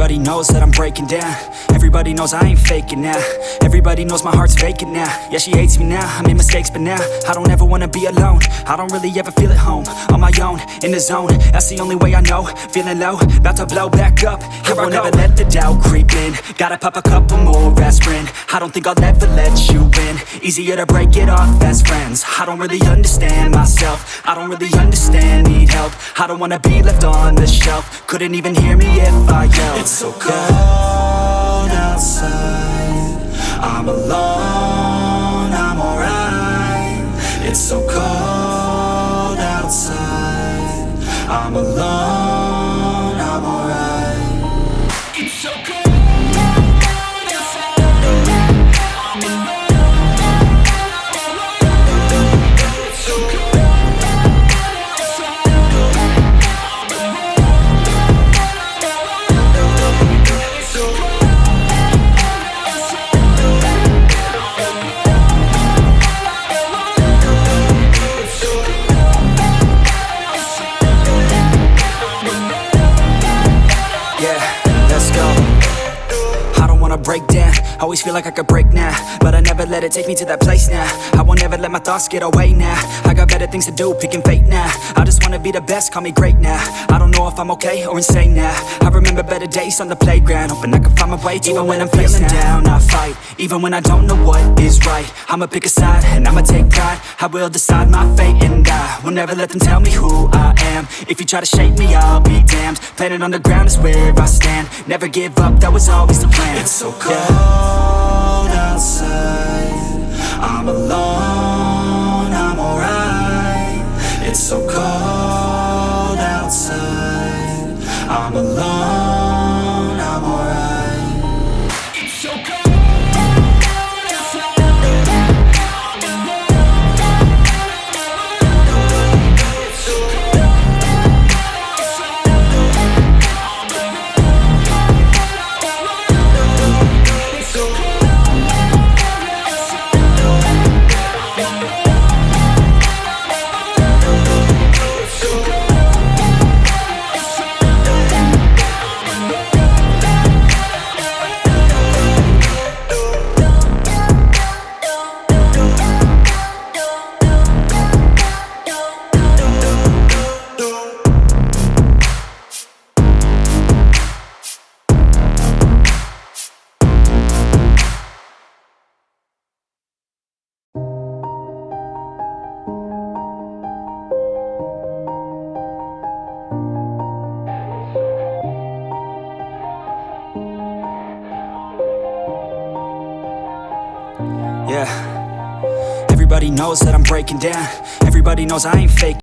Everybody knows that I'm breaking down. Everybody knows I ain't faking now. Everybody knows my heart's vacant now. Yeah, she hates me now, I made mistakes, but now I don't ever wanna be alone. I don't really ever feel at home. On my own, in the zone, that's the only way I know. Feeling low, about to blow back up. I won't ever let the doubt creep in. Gotta pop a couple more aspirin. I don't think I'll ever let you in. Easier to break it off best friends. I don't really understand myself. I don't really understand, need help. I don't wanna be left on the shelf. Couldn't even hear me if I yelled. It's so cold outside, I'm alone, I'm alright. It's so cold outside, I'm alone, I'm alright. It's so cold. Break down, always feel like I could break now, but I never let it take me to that place now. I won't ever let my thoughts get away now. I got better things to do, picking fate now. I just wanna be the best, call me great now. I don't know if I'm okay or insane now. I remember better days on the playground, hoping I can find my way to even when I'm feeling down, I fight, even when I don't know what is right. I'ma pick a side, and I'ma take pride. I will decide my fate, and I will never let them tell me who I am. If you try to shake me, I'll be damned. Planet on the ground is where I stand. Never give up, that was always the plan. It's so cold outside, I'm alone, I'm alright. It's so cold outside, I'm alone, I'm alright. It's so cold. Yeah, everybody knows that I'm breaking down. Everybody knows I ain't fake.